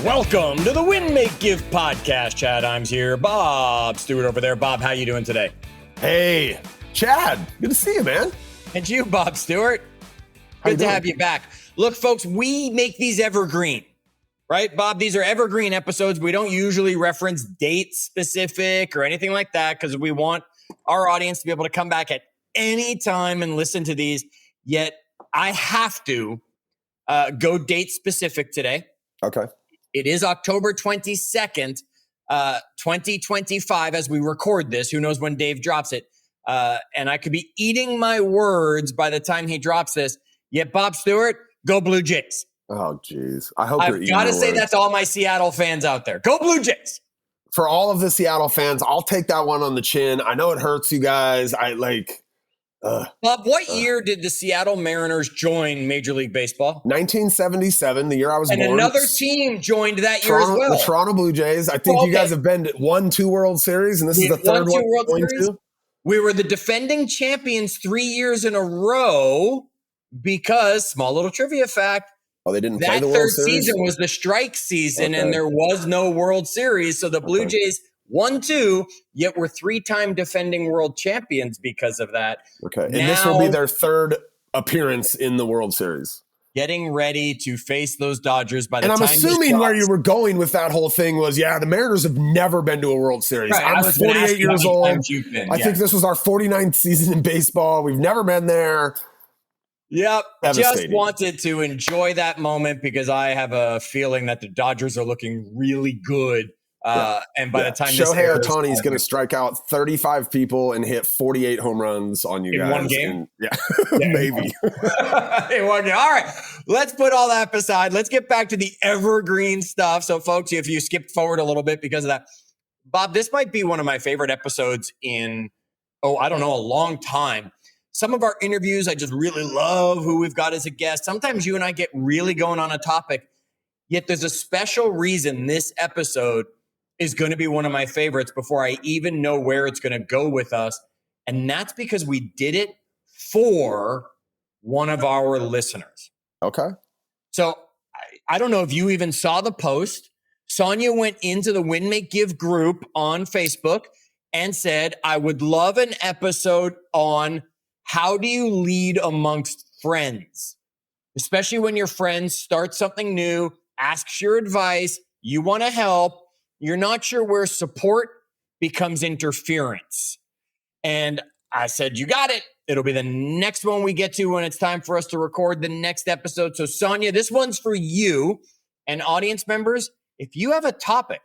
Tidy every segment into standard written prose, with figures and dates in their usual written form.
Welcome to the Win, Make, Give podcast. Chad Hyams here. Bob Stewart over there. Bob, how you doing today? Hey, Chad. Good to see you, man. And you, Bob Stewart. Good to have you back. Look, folks, we make these evergreen, right? Bob, these are evergreen episodes. We don't usually reference date specific or anything like that because we want our audience to be able to come back at any time and listen to these. Yet I have to go date specific today. Okay. It is October 22nd, 2025 as we record this. Who knows when Dave drops it? And I could be eating my words by the time he drops this. Yet, Bob Stewart, go Blue Jays. Oh, geez. I hope you're eating I've got to say words. that to all my Seattle fans out there. Go Blue Jays. For all of the Seattle fans, I'll take that one on the chin. I know it hurts you guys. Bob, what year did the Seattle Mariners join Major League Baseball? 1977, the year I was born. And another team joined that year as well. The Toronto Blue Jays. I think you guys have won 2 World Series, and this is the third one. World Series. We were the defending champions 3 years in a row because, small little trivia fact, they didn't play the World Series? That third season was the strike season, and there was no World Series. So the Blue Jays won 2, yet were 3-time defending world champions because of that. Okay, and this will be their third appearance in the World Series. Getting ready to face those Dodgers by the time. And I'm assuming where you were going with that whole thing was, the Mariners have never been to a World Series. Right, I'm 48 years old. I think this was our 49th season in baseball. We've never been there. Yep. Just wanted to enjoy that moment because I have a feeling that the Dodgers are looking really good. And by the time Shohei Ohtani is going to strike out 35 people and hit 48 home runs on you guys. In one game? Maybe. In one game. All right. Let's put all that aside. Let's get back to the evergreen stuff. So, folks, if you skipped forward a little bit because of that, Bob, this might be one of my favorite episodes in, a long time. Some of our interviews, I just really love who we've got as a guest. Sometimes you and I get really going on a topic, yet there's a special reason this episode is going to be one of my favorites before I even know where it's going to go with us. And that's because we did it for one of our listeners. Okay. So I don't know if you even saw the post. Sonia went into the Win, Make, Give group on Facebook and said, I would love an episode on how do you lead amongst friends, especially when your friends start something new, asks your advice, you want to help, you're not sure where support becomes interference. And I said, you got it. It'll be the next one we get to when it's time for us to record the next episode. So Sonia, this one's for you and audience members. If you have a topic,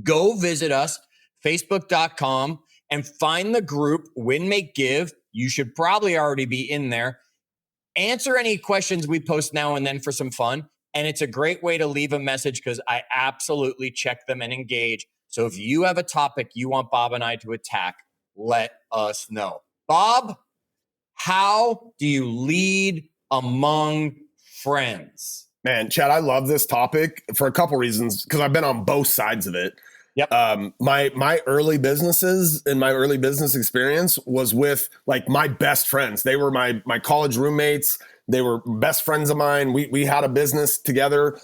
go visit us, facebook.com, and find the group Win, Make, Give. You should probably already be in there. Answer any questions we post now and then for some fun. And it's a great way to leave a message because I absolutely check them and engage. So if you have a topic you want Bob and I to attack, let us know. Bob, how do you lead among friends? Man, Chad, I love this topic for a couple reasons because I've been on both sides of it. Yep. My early businesses and my early business experience was with my best friends. They were my college roommates. They were best friends of mine. We had a business together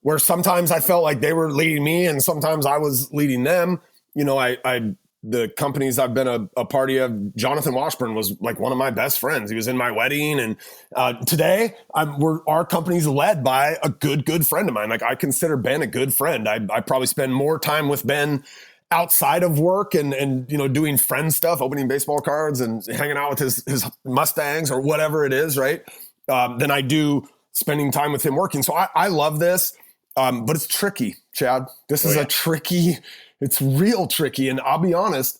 where sometimes I felt like they were leading me and sometimes I was leading them. The companies I've been a party of, Jonathan Washburn was one of my best friends. He was in my wedding. And today our company's led by a good friend of mine. I consider Ben a good friend. I probably spend more time with Ben outside of work and doing friend stuff, opening baseball cards and hanging out with his Mustangs or whatever it is, right? Than I do spending time with him working. So I love this, but it's tricky, Chad. This is it's real tricky. And I'll be honest,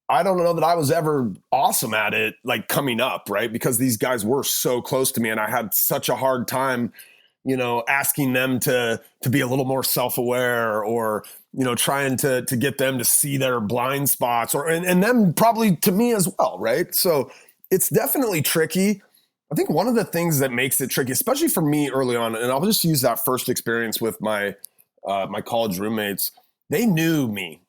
I don't know that I was ever awesome at it, coming up, right? Because these guys were so close to me and I had such a hard time, asking them to be a little more self-aware or, trying to get them to see their blind spots and them probably to me as well, right? So it's definitely tricky. I think one of the things that makes it tricky, especially for me early on, and I'll just use that first experience with my college roommates, they knew me.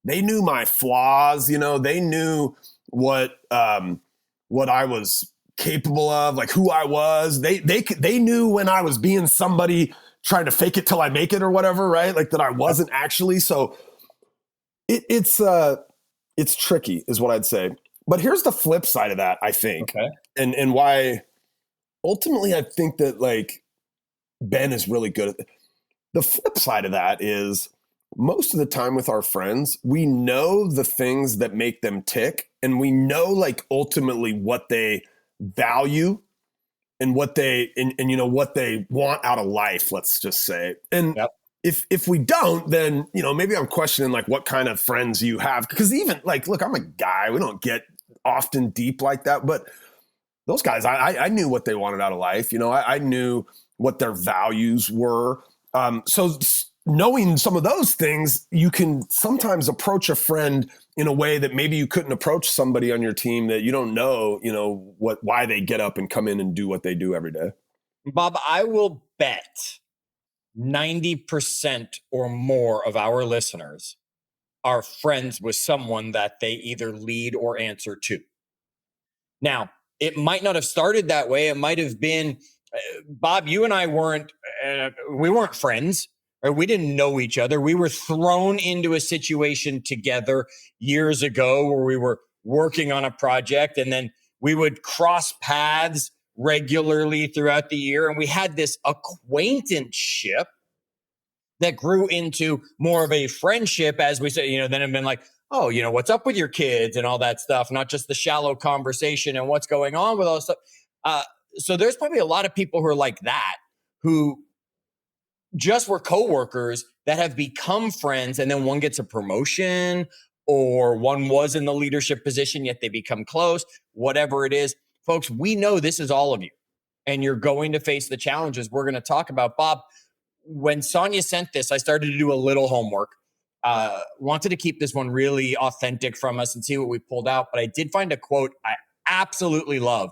They knew my flaws, they knew what I was capable of, who I was. They knew when I was being somebody trying to fake it till I make it or whatever, right? Like that I wasn't actually. So it's tricky is what I'd say. But here's the flip side of that, I think. Okay. And why ultimately I think that like Ben is really good at it. The flip side of that is most of the time with our friends, we know the things that make them tick, and we know like ultimately what they value and what they and you know what they want out of life, let's just say. And Yep. if we don't, then you know maybe I'm questioning like what kind of friends you have, because even like look, I'm a guy, we don't get often deep like that, but those guys, I knew what they wanted out of life. You know, I knew what their values were. So knowing some of those things, you can sometimes approach a friend in a way that maybe you couldn't approach somebody on your team that you don't know, you know, why they get up and come in and do what they do every day. Bob, I will bet 90% or more of our listeners are friends with someone that they either lead or answer to. Now, it might not have started that way. It might have been, Bob, you and I we weren't friends, or we didn't know each other. We were thrown into a situation together years ago where we were working on a project, and then we would cross paths regularly throughout the year. And we had this acquaintanceship that grew into more of a friendship, as we said, you know, then it'd been like, oh, you know, what's up with your kids and all that stuff, not just the shallow conversation and what's going on with all this stuff. So there's probably a lot of people who are like that, who just were coworkers that have become friends, and then one gets a promotion or one was in the leadership position, yet they become close, whatever it is. Folks, we know this is all of you, and you're going to face the challenges we're going to talk about. Bob, when Sonia sent this, I started to do a little homework. Wanted to keep this one really authentic from us and see what we pulled out. But I did find a quote I absolutely love.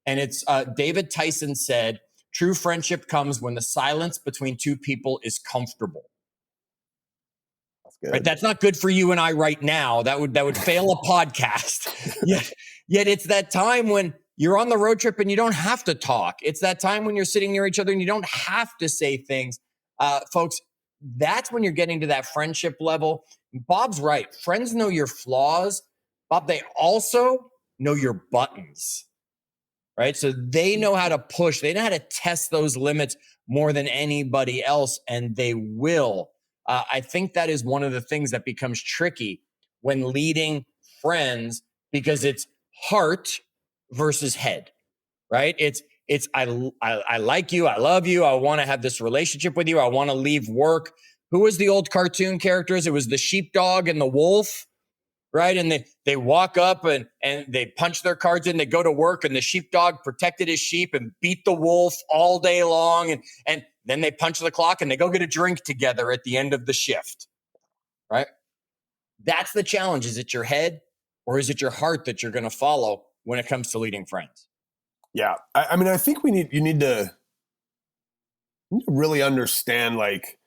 And it's David Tyson said, "True friendship comes when the silence between two people is comfortable." That's good. Right? That's not good for you and I right now. That would fail a podcast. Yet it's that time when you're on the road trip and you don't have to talk. It's that time when you're sitting near each other and you don't have to say things. Folks, that's when you're getting to that friendship level. Bob's right. Friends know your flaws. Bob, they also know your buttons, right? So they know how to push. They know how to test those limits more than anybody else, and they will. I think that is one of the things that becomes tricky when leading friends, because it's heart versus head, right? It's I like you, I love you, I want to have this relationship with you, I want to leave work. Who was the old cartoon characters? It was the sheepdog and the wolf, right? And they walk up and they punch their cards in, they go to work, and the sheepdog protected his sheep and beat the wolf all day long. And then they punch the clock and they go get a drink together at the end of the shift, right? That's the challenge. Is it your head or is it your heart that you're going to follow when it comes to leading friends? Yeah. I mean, I think you need to really understand like,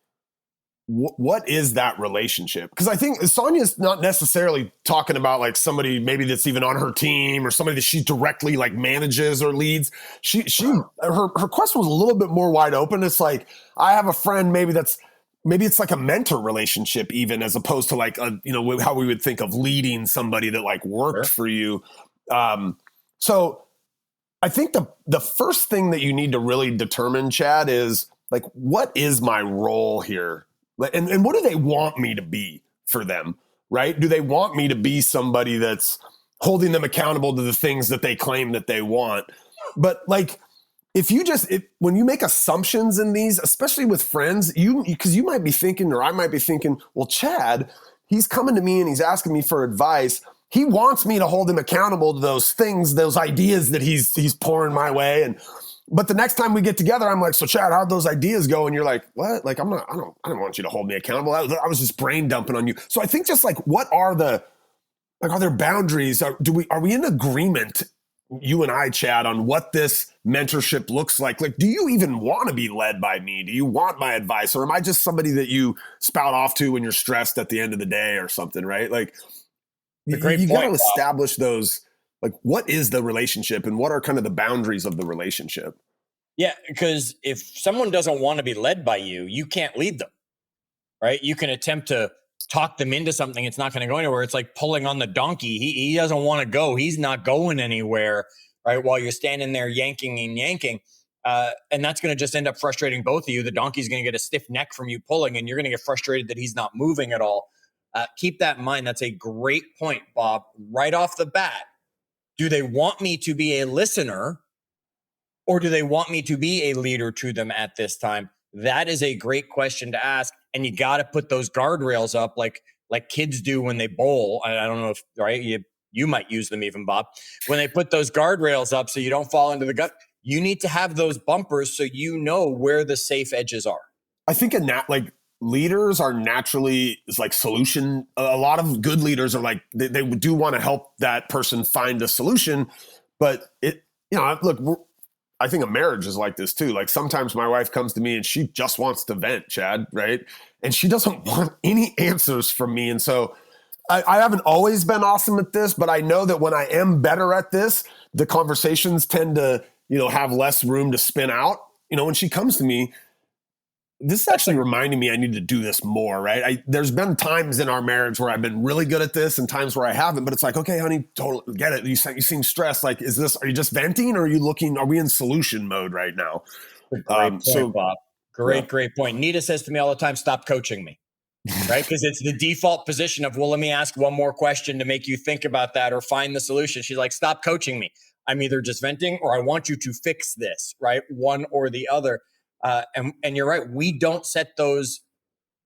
what is that relationship? Because I think Sonia's not necessarily talking about like somebody maybe that's even on her team or somebody that she directly like manages or leads. Her question was a little bit more wide open. It's like, I have a friend, maybe it's like a mentor relationship even, as opposed to like a, you know, how we would think of leading somebody that like worked for you. So I think the first thing that you need to really determine, Chad, is like, what is my role here? And what do they want me to be for them, right? Do they want me to be somebody that's holding them accountable to the things that they claim that they want? But like, when you make assumptions in these, especially with friends, because you might be thinking, or I might be thinking, well, Chad, he's coming to me and he's asking me for advice. He wants me to hold him accountable to those things, those ideas that he's pouring my way. But the next time we get together, I'm like, so Chad, how'd those ideas go? And you're like, what? Like, I don't want you to hold me accountable. I was just brain dumping on you. So I think just like, are there boundaries? Are we in agreement, you and I, Chad, on what this mentorship looks like? Like, do you even want to be led by me? Do you want my advice? Or am I just somebody that you spout off to when you're stressed at the end of the day or something, right? Like, you got to establish those. Like, what is the relationship and what are kind of the boundaries of the relationship? Yeah, because if someone doesn't want to be led by you, you can't lead them, right? You can attempt to talk them into something. It's not going to go anywhere. It's like pulling on the donkey. He doesn't want to go. He's not going anywhere, right? While you're standing there yanking and yanking. And that's going to just end up frustrating both of you. The donkey's going to get a stiff neck from you pulling, and you're going to get frustrated that he's not moving at all. Keep that in mind. That's a great point, Bob. Right off the bat, do they want me to be a listener, or do they want me to be a leader to them at this time? That is a great question to ask. And you got to put those guardrails up like kids do when they bowl. I don't know if, right, you might use them even, Bob. When they put those guardrails up so you don't fall into the gut, you need to have those bumpers so you know where the safe edges are. I think leaders are naturally like solution. A lot of good leaders are like, they do want to help that person find a solution, but look, I think a marriage is like this too. Like sometimes my wife comes to me and she just wants to vent, Chad, right? And she doesn't want any answers from me. And so I haven't always been awesome at this, but I know that when I am better at this, the conversations tend to, have less room to spin out. When she comes to me, this is actually reminding me I need to do this more, right? There's been times in our marriage where I've been really good at this and times where I haven't, but it's like, okay, honey, totally get it. You seem stressed. Like, are you just venting, or are we in solution mode right now? Great point, Bob. Great point. Nita says to me all the time, stop coaching me, right? Because it's the default position of, well, let me ask one more question to make you think about that or find the solution. She's like, stop coaching me. I'm either just venting or I want you to fix this, right? One or the other. And you're right. We don't set those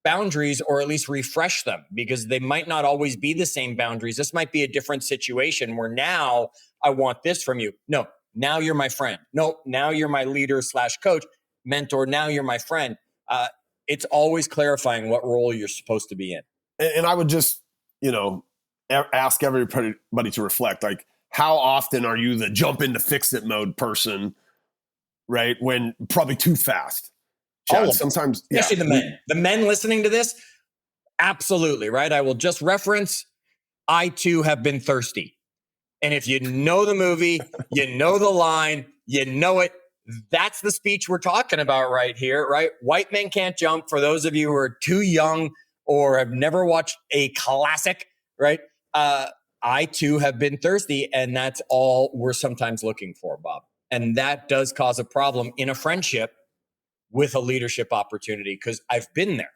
boundaries, or at least refresh them, because they might not always be the same boundaries. This might be a different situation where now I want this from you. No, now you're my friend. No, now you're my leader / coach, mentor. Now you're my friend. It's always clarifying what role you're supposed to be in. And I would just, ask everybody to reflect, like, how often are you the jump into fix it mode person, right? When probably too fast. Chad, sometimes, especially the men listening to this, absolutely, right? I will just reference, I too have been thirsty. And if you know the movie, you know the line, you know it. That's the speech we're talking about right here, right? White Men Can't Jump. For those of you who are too young or have never watched a classic, right? I too have been thirsty, and that's all we're sometimes looking for, Bob. And that does cause a problem in a friendship with a leadership opportunity, because I've been there,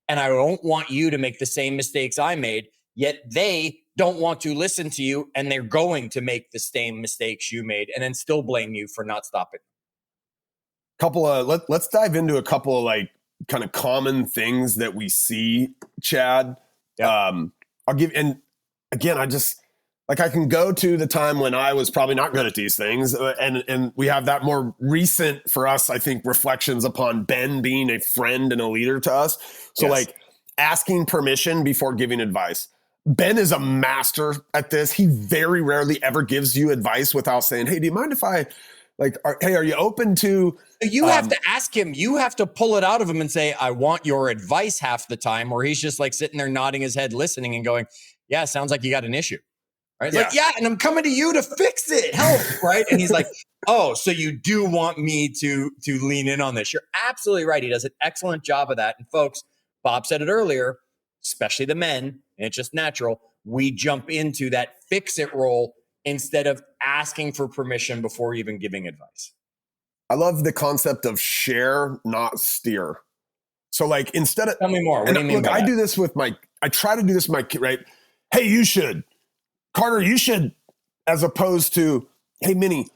and I don't want you to make the same mistakes I made, yet they don't want to listen to you, and they're going to make the same mistakes you made and then still blame you for not stopping. Let's dive into a couple of like kind of common things that we see, Chad. Yep. I'll give, and again, I can go to the time when I was probably not good at these things. And we have that more recent for us, I think, reflections upon Ben being a friend and a leader to us. So like asking permission before giving advice. Ben is a master at this. He very rarely ever gives you advice without saying, hey, do you mind if I are you open to? You have to ask him. You have to pull it out of him and say, I want your advice half the time, or he's just like sitting there nodding his head, listening and going, yeah, sounds like you got an issue. Right? Like, yeah, and I'm coming to you to fix it. Help, right? And he's like, oh, so you do want me to lean in on this. You're absolutely right. He does an excellent job of that. And folks, Bob said it earlier, especially the men, and it's just natural, we jump into that fix it role instead of asking for permission before even giving advice. I love the concept of share, not steer. So like instead of— Tell me more. What do you mean by that? I try to do this with my kid, right? Hey, you should. Carter, you should, as opposed to, hey, Minnie,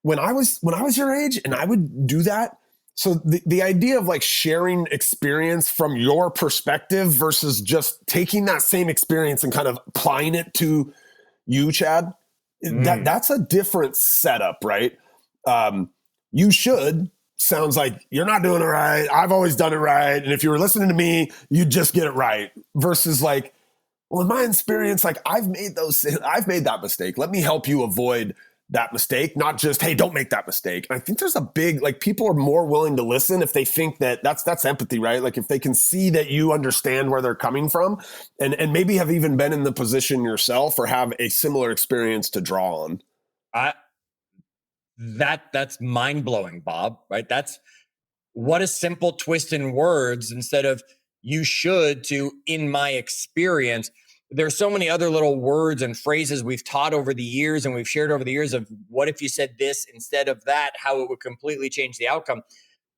when I was your age and I would do that. So the idea of like sharing experience from your perspective versus just taking that same experience and kind of applying it to you, Chad, that's a different setup, right? You should sounds like you're not doing it right. I've always done it right. And if you were listening to me, you'd just get it right. Versus like, well, in my experience, like I've made that mistake. Let me help you avoid that mistake, not just, hey, don't make that mistake. And I think there's a big, like, people are more willing to listen if they think that that's empathy, right? Like if they can see that you understand where they're coming from and maybe have even been in the position yourself or have a similar experience to draw on. That's mind-blowing, Bob, right? That's what a simple twist in words instead of you should to in my experience. There's so many other little words and phrases we've taught over the years and we've shared over the years of what if you said this instead of that, how it would completely change the outcome.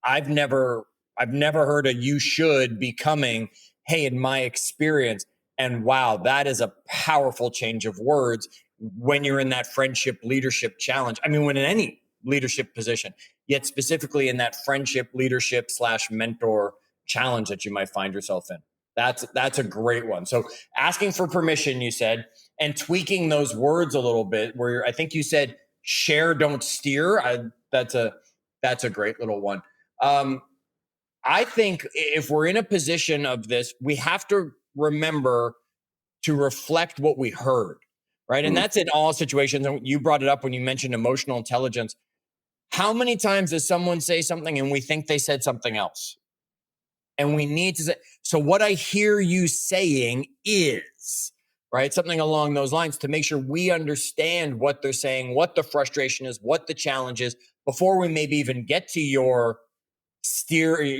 I've never heard a you should becoming, hey, in my experience. And wow, that is a powerful change of words when you're in that friendship leadership challenge. I mean, when in any leadership position, yet specifically in that friendship leadership / mentor challenge that you might find yourself in. That's a great one. So asking for permission, you said, and tweaking those words a little bit where I think you said share, don't steer. That's a great little one. I think if we're in a position of this, we have to remember to reflect what we heard, right? And that's in all situations. And you brought it up when you mentioned emotional intelligence. How many times does someone say something and we think they said something else? And we need to say, so what I hear you saying is, right? Something along those lines to make sure we understand what they're saying, what the frustration is, what the challenge is, before we maybe even get to your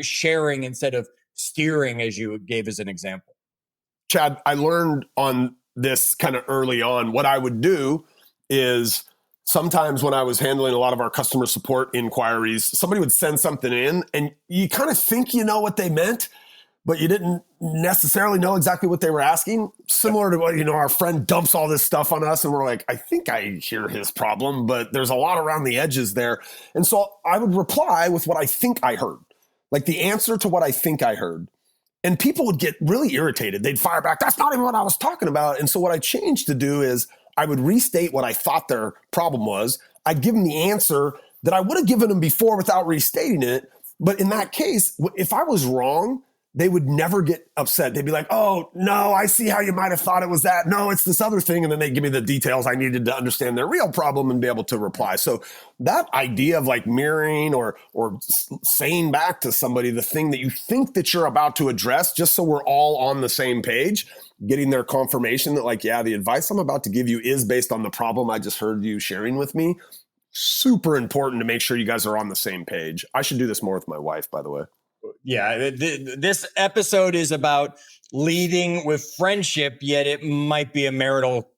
sharing instead of steering, as you gave as an example. Chad, I learned on this kind of early on. What I would do is sometimes when I was handling a lot of our customer support inquiries, somebody would send something in and you kind of think you know what they meant, but you didn't necessarily know exactly what they were asking. Similar to what, our friend dumps all this stuff on us and we're like, I think I hear his problem, but there's a lot around the edges there. And so I would reply with what I think I heard, like the answer to what I think I heard. And people would get really irritated. They'd fire back, that's not even what I was talking about. And so what I changed to do is I would restate what I thought their problem was. I'd give them the answer that I would have given them before without restating it. But in that case, if I was wrong, they would never get upset. They'd be like, oh, no, I see how you might have thought it was that. No, it's this other thing. And then they give me the details I needed to understand their real problem and be able to reply. So that idea of like mirroring or saying back to somebody the thing that you think that you're about to address, just so we're all on the same page, getting their confirmation that like, yeah, the advice I'm about to give you is based on the problem I just heard you sharing with me. Super important to make sure you guys are on the same page. I should do this more with my wife, by the way. Yeah, this episode is about leading with friendship, yet it might be a marital,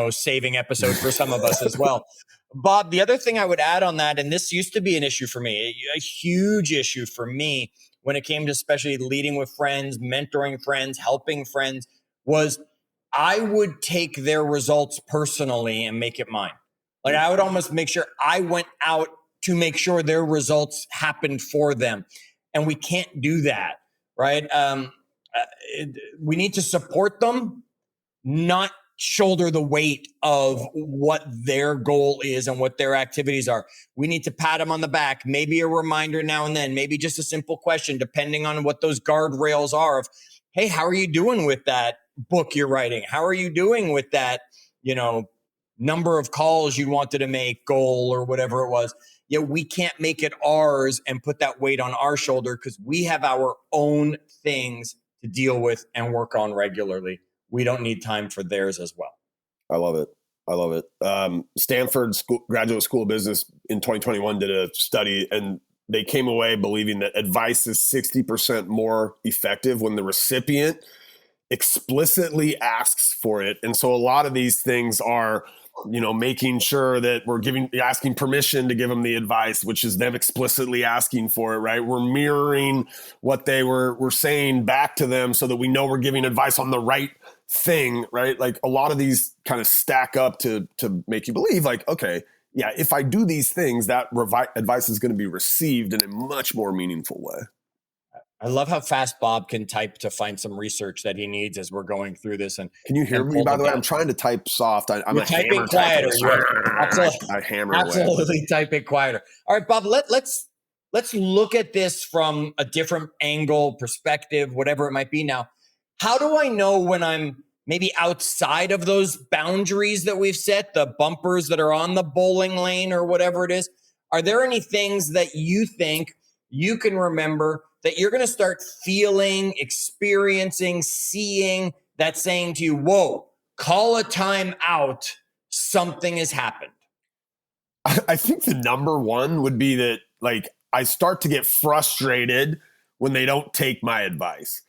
saving episode for some of us as well. Bob, the other thing I would add on that, and this used to be an issue for me, a huge issue for me when it came to especially leading with friends, mentoring friends, helping friends, was I would take their results personally and make it mine. Like I would almost make sure I went out to make sure their results happened for them. And we can't do that, right? We need to support them, not shoulder the weight of what their goal is and what their activities are. We need to pat them on the back, maybe a reminder now and then, maybe just a simple question, depending on what those guardrails are of, hey, how are you doing with that book you're writing? How are you doing with that, number of calls you wanted to make, goal, or whatever it was? Yet we can't make it ours and put that weight on our shoulder because we have our own things to deal with and work on regularly. We don't need time for theirs as well. I love it. Stanford Graduate School of Business in 2021 did a study and they came away believing that advice is 60% more effective when the recipient explicitly asks for it. And so a lot of these things are, making sure that we're asking permission to give them the advice, which is them explicitly asking for it, right? We're mirroring what they were saying back to them so that we know we're giving advice on the right thing, right? Like a lot of these kind of stack up to make you believe like, okay, yeah, if I do these things, that advice is going to be received in a much more meaningful way. I love how fast Bob can type to find some research that he needs as we're going through this. And can you hear me? By the way, I'm trying to type soft. I'm You're typing quieter. I hammer absolutely type it quieter. All right, Bob. Let's look at this from a different angle, perspective, whatever it might be. Now, how do I know when I'm maybe outside of those boundaries that we've set, the bumpers that are on the bowling lane or whatever it is? Are there any things that you think you can remember that you're going to start feeling, experiencing, seeing that's saying to you, whoa, call a time out, something has happened? I think the number one would be that, like, I start to get frustrated when they don't take my advice.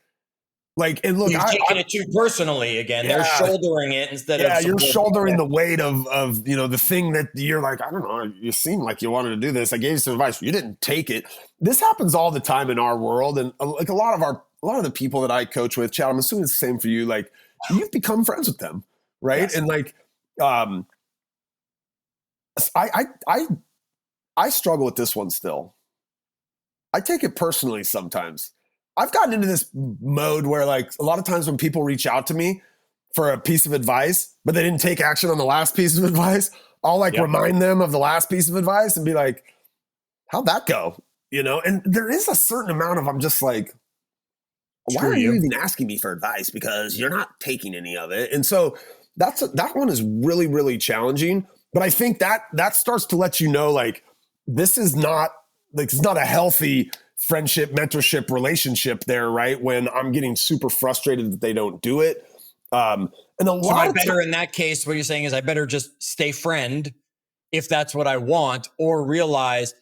Like, and look, You've taken it too personally again. They're yeah, shouldering it instead of you're supporting shouldering it. the weight of the thing that you're like, I don't know, you seem like you wanted to do this. I gave you some advice, you didn't take it. This happens all the time in our world, and like a lot of the people that I coach with, Chad, I'm assuming it's the same for you. Like, you've become friends with them, right? Yes. And like, I struggle with this one still. I take it personally sometimes. I've gotten into this mode where, like, a lot of times when people reach out to me for a piece of advice, but they didn't take action on the last piece of advice, I'll like remind them of the last piece of advice and be like, how'd that go? And there is a certain amount of, I'm just like, why are you even asking me for advice? Because you're not taking any of it. And so that one is really, really challenging. But I think that starts to let you know, like, this is not like, it's not a healthy friendship, mentorship relationship there, right? When I'm getting super frustrated that they don't do it. And a lot of in that case, what you're saying is I better just stay friend if that's what I want, or realize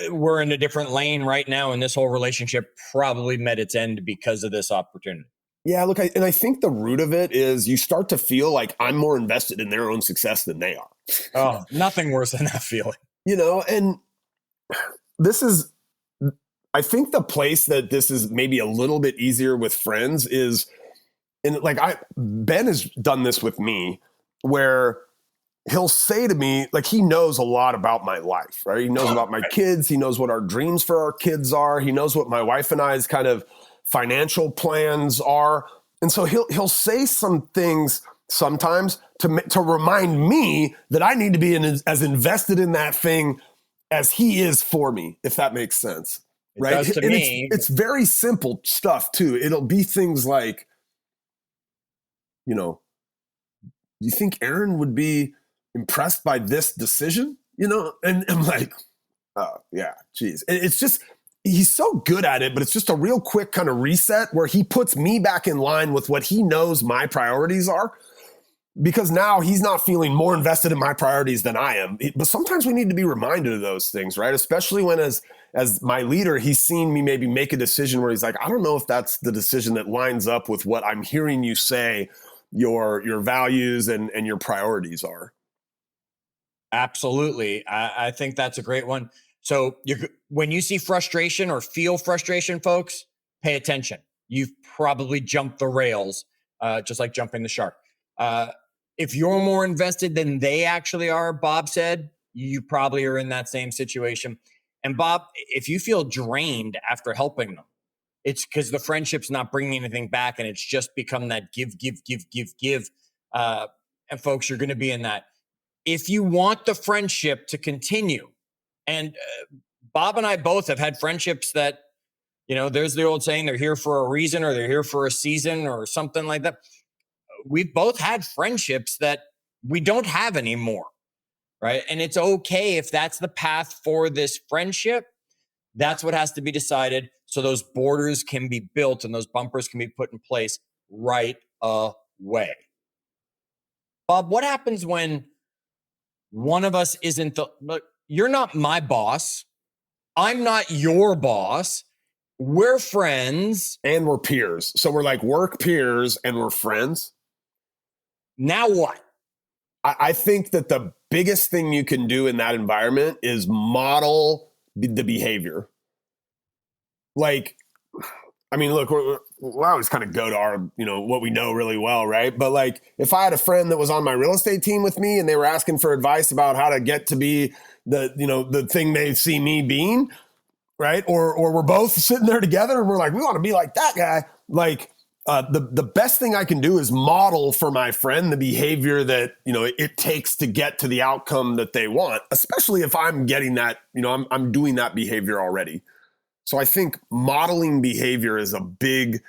we're in a different lane right now, and this whole relationship probably met its end because of this opportunity. Yeah, look, I think the root of it is you start to feel like I'm more invested in their own success than they are. Oh, nothing worse than that feeling. And this is, I think the place that this is maybe a little bit easier with friends is, and like Ben has done this with me, where he'll say to me, like, he knows a lot about my life, right? He knows about my kids. He knows what our dreams for our kids are. He knows what my wife and I's kind of financial plans are. And so he'll say some things sometimes to remind me that I need to be as invested in that thing as he is for me, if that makes sense. Right? It does to me. It's very simple stuff too. It'll be things like, do you think Aaron would be impressed by this decision? And I'm like, oh yeah, geez. It's just, he's so good at it, but it's just a real quick kind of reset where he puts me back in line with what he knows my priorities are, because now he's not feeling more invested in my priorities than I am. But sometimes we need to be reminded of those things, right? Especially when as my leader, he's seen me maybe make a decision where he's like, I don't know if that's the decision that lines up with what I'm hearing you say your values and your priorities are. Absolutely. I think that's a great one. So when you see frustration or feel frustration, folks, pay attention. You've probably jumped the rails, just like jumping the shark. If you're more invested than they actually are, Bob said, you probably are in that same situation. And Bob, if you feel drained after helping them, it's because the friendship's not bringing anything back, and it's just become that give. And folks, you're going to be in that. If you want the friendship to continue, and Bob and I both have had friendships that, there's the old saying, they're here for a reason, or they're here for a season, or something like that. We've both had friendships that we don't have anymore, right? And it's okay if that's the path for this friendship. That's what has to be decided, so those borders can be built and those bumpers can be put in place right away. Bob, what happens when one of us isn't look, you're not my boss. I'm not your boss. We're friends. And we're peers. So we're like work peers and we're friends. Now what? I think that the biggest thing you can do in that environment is model the behavior. Like, I mean, look, we always kind of go to our, what we know really well, right? But like, if I had a friend that was on my real estate team with me and they were asking for advice about how to get to be the thing they see me being, right? Or we're both sitting there together and we're like, we want to be like that guy. Like, the best thing I can do is model for my friend the behavior that, it takes to get to the outcome that they want, especially if I'm getting that, I'm doing that behavior already. So I think modeling behavior is a big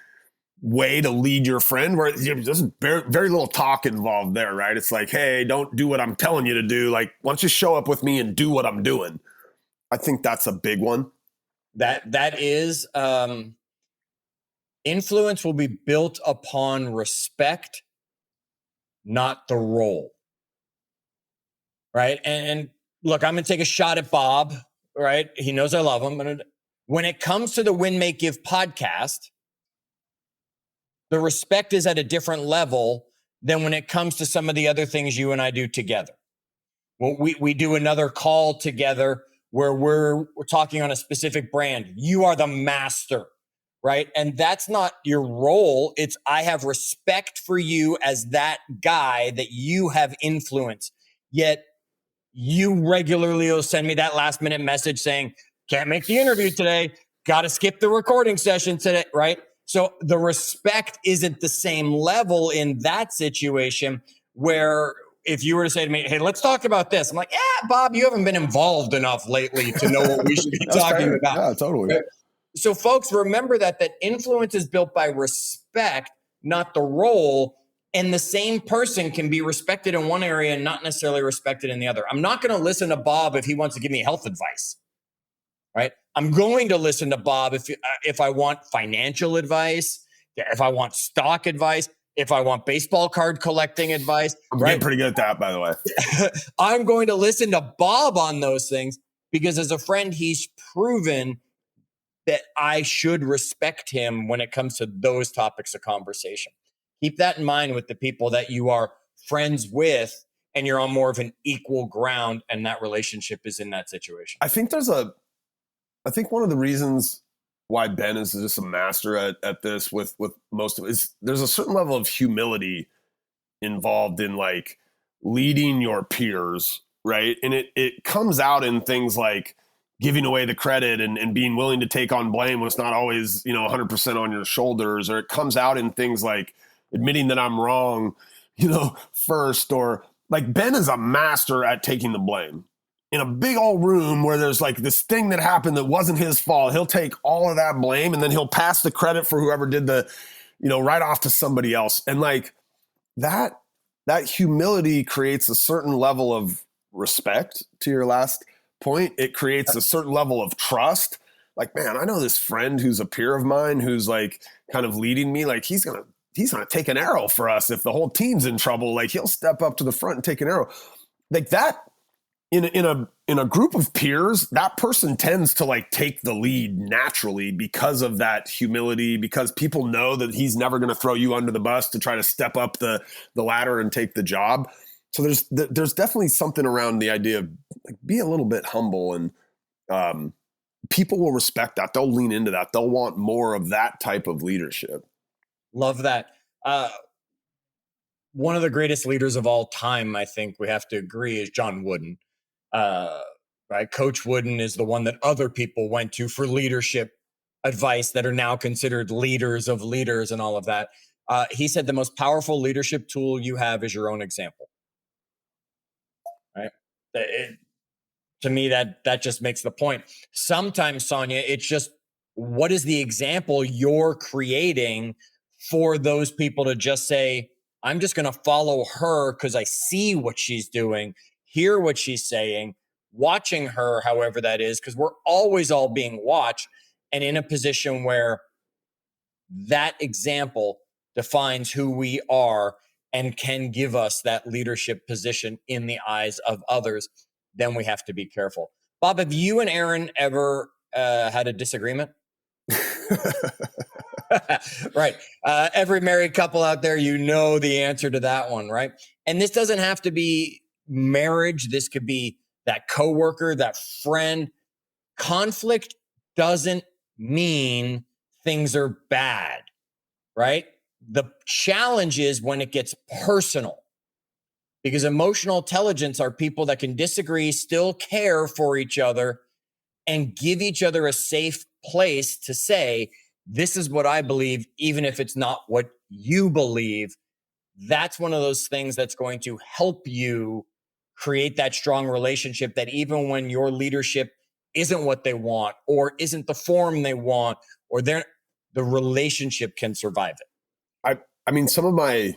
way to lead your friend, where there's very, very little talk involved there, right? It's like, hey, don't do what I'm telling you to do. Like, why don't you show up with me and do what I'm doing? I think that's a big one. That is, influence will be built upon respect, not the role. Right. And look, I'm going to take a shot at Bob, right? He knows I love him. When it comes to the Win, Make, Give podcast, the respect is at a different level than when it comes to some of the other things you and I do together. Well, we do another call together where we're talking on a specific brand. You are the master, right? And that's not your role. It's I have respect for you as that guy that you have influence. Yet you regularly will send me that last minute message saying, can't make the interview today. Got to skip the recording session today, right? So the respect isn't the same level in that situation where if you were to say to me, hey, let's talk about this. I'm like, yeah, Bob, you haven't been involved enough lately to know what we should be talking fair. about. Yeah, totally. Right? So folks, remember that influence is built by respect, not the role. And the same person can be respected in one area and not necessarily respected in the other. I'm not going to listen to Bob if he wants to give me health advice, right? I'm going to listen to Bob if I want financial advice, if I want stock advice, if I want baseball card collecting advice. I'm getting pretty good at that, by the way. I'm going to listen to Bob on those things because as a friend, he's proven that I should respect him when it comes to those topics of conversation. Keep that in mind with the people that you are friends with and you're on more of an equal ground and that relationship is in that situation. I think one of the reasons why Ben is just a master at this with most of it is there's a certain level of humility involved in like leading your peers, right? And it comes out in things like giving away the credit and being willing to take on blame when it's not always, 100% on your shoulders, or it comes out in things like admitting that I'm wrong, first, or like Ben is a master at taking the blame. In a big old room where there's like this thing that happened that wasn't his fault, he'll take all of that blame and then he'll pass the credit for whoever did the, right off to somebody else. And like that humility creates a certain level of respect, to your last point. It creates a certain level of trust. Like, man, I know this friend who's a peer of mine who's like kind of leading me. Like he's gonna take an arrow for us if the whole team's in trouble. Like he'll step up to the front and take an arrow. Like that in a group of peers, that person tends to like take the lead naturally because of that humility, because people know that he's never going to throw you under the bus to try to step up the ladder and take the job. So there's definitely something around the idea of like, be a little bit humble, and people will respect that. They'll lean into that. They'll want more of that type of leadership. Love that. One of the greatest leaders of all time, I think we have to agree, is John Wooden. Right? Coach Wooden is the one that other people went to for leadership advice that are now considered leaders of leaders and all of that. He said the most powerful leadership tool you have is your own example. Right? To me, that just makes the point. Sometimes, Sonia, it's just what is the example you're creating for those people to just say, I'm just going to follow her because I see what she's doing, hear what she's saying, watching her, however that is, because we're always all being watched and in a position where that example defines who we are and can give us that leadership position in the eyes of others. Then we have to be careful. Bob, have you and Aaron ever had a disagreement? Right. Every married couple out there, the answer to that one, right? And this doesn't have to be marriage. This could be that coworker, that friend. Conflict doesn't mean things are bad, right? The challenge is when it gets personal, because emotional intelligence are people that can disagree, still care for each other, and give each other a safe place to say, this is what I believe, even if it's not what you believe. That's one of those things that's going to help you create that strong relationship that even when your leadership isn't what they want or isn't the form they want, or the relationship can survive it. I mean, some of my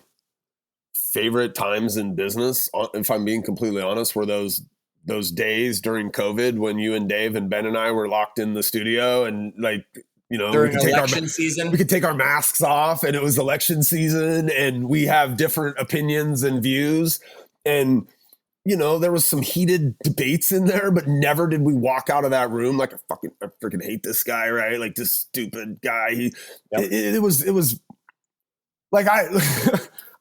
favorite times in business, if I'm being completely honest, were those days during COVID when you and Dave and Ben and I were locked in the studio and like, during election season, we could take our masks off and it was election season and we have different opinions and views. And there was some heated debates in there, but never did we walk out of that room like I freaking hate this guy, right? Like this stupid guy. It was like I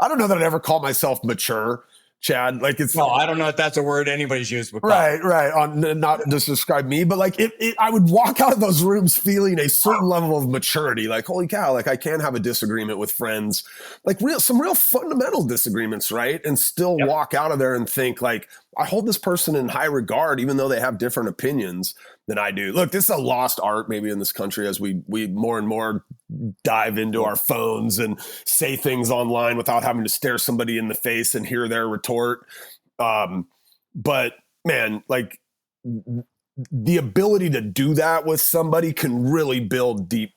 don't know that I'd ever call myself mature, Chad. Like it's no, I don't know if that's a word anybody's used with. Right. On not just describe me, but like I would walk out of those rooms feeling a certain level of maturity. Like, holy cow! Like I can have a disagreement with friends, like some real fundamental disagreements, right? And still walk out of there and think like I hold this person in high regard, even though they have different opinions than I do. Look, this is a lost art maybe in this country as we more and more dive into our phones and say things online without having to stare somebody in the face and hear their retort. But man, like the ability to do that with somebody can really build deep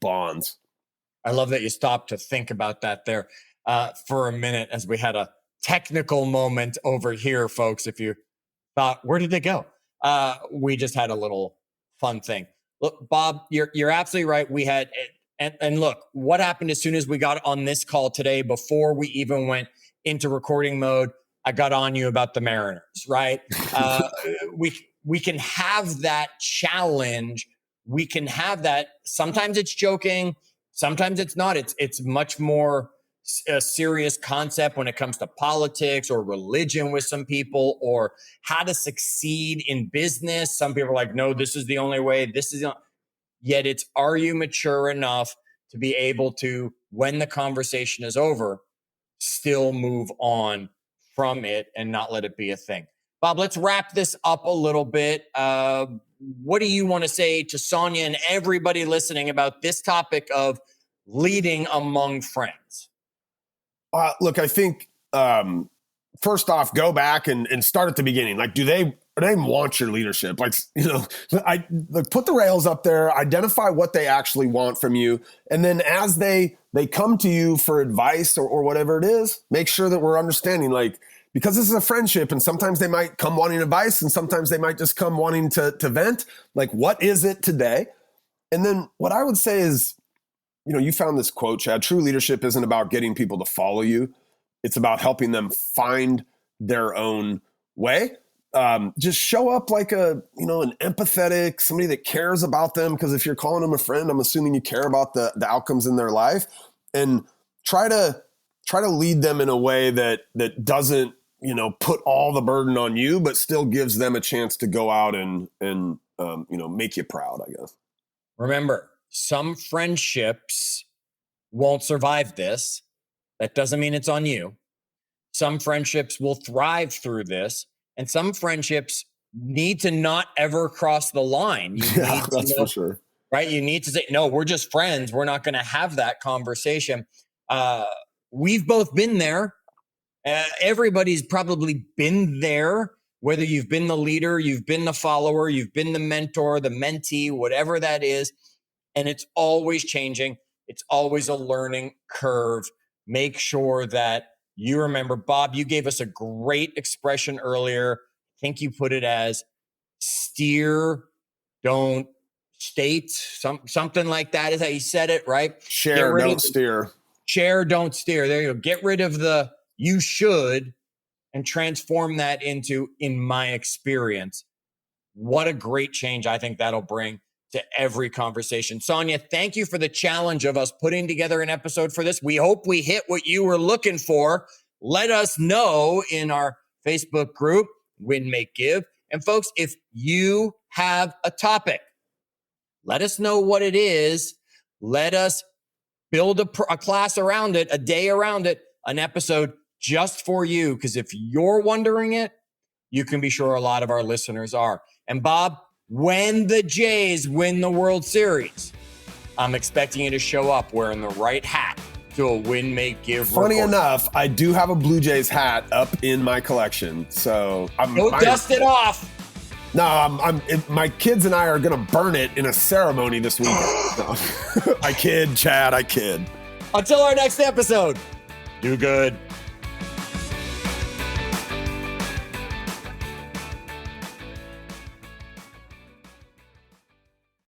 bonds. I love that you stopped to think about that there for a minute as we had a technical moment over here, folks. If you thought, where did they go? We just had a little fun thing. Look, Bob, you're absolutely right. We had, and look, what happened as soon as we got on this call today, before we even went into recording mode, I got on you about the Mariners, right? We can have that challenge. We can have that. Sometimes it's joking. Sometimes it's not. It's much more a serious concept when it comes to politics or religion with some people, or how to succeed in business. Some people are like, no, this is the only way. This is not. Yet it's, are you mature enough to be able to, when the conversation is over, still move on from it and not let it be a thing? Bob, let's wrap this up a little bit. What do you want to say to Sonia and everybody listening about this topic of leading among friends? Look, I think first off, go back and start at the beginning. Like, do they want your leadership? Like, put the rails up there, identify what they actually want from you. And then as they come to you for advice or whatever it is, make sure that we're understanding, like, because this is a friendship and sometimes they might come wanting advice and sometimes they might just come wanting to vent. Like, what is it today? And then what I would say is, you found this quote, Chad, true leadership isn't about getting people to follow you. It's about helping them find their own way. Just show up like an empathetic, somebody that cares about them. Because if you're calling them a friend, I'm assuming you care about the outcomes in their life, and try to lead them in a way that doesn't, put all the burden on you, but still gives them a chance to go out and make you proud, I guess. Remember, some friendships won't survive this. That doesn't mean it's on you. Some friendships will thrive through this, and some friendships need to not ever cross the line. That's for sure. Right? You need to say, no, we're just friends. We're not going to have that conversation. We've both been there. Everybody's probably been there, whether you've been the leader, you've been the follower, you've been the mentor, the mentee, whatever that is. And it's always changing. It's always a learning curve. Make sure that you remember, Bob, you gave us a great expression earlier. I think you put it as steer, don't state, something like that is how you said it, right? Share, don't steer. Share, don't steer. There you go. Get rid of the you should and transform that into, in my experience. What a great change I think that'll bring to every conversation. Sonia, thank you for the challenge of us putting together an episode for this. We hope we hit what you were looking for. Let us know in our Facebook group, Win, Make, Give. And folks, if you have a topic, let us know what it is. Let us build a class around it, a day around it, an episode just for you. Because if you're wondering it, you can be sure a lot of our listeners are. And Bob, when the Jays win the World Series, I'm expecting you to show up wearing the right hat to a Win, Make, Give. Funny enough, I do have a Blue Jays hat up in my collection, so dust it off. No, my kids and I are gonna burn it in a ceremony this weekend. No. I kid, Chad. I kid. Until our next episode, do good.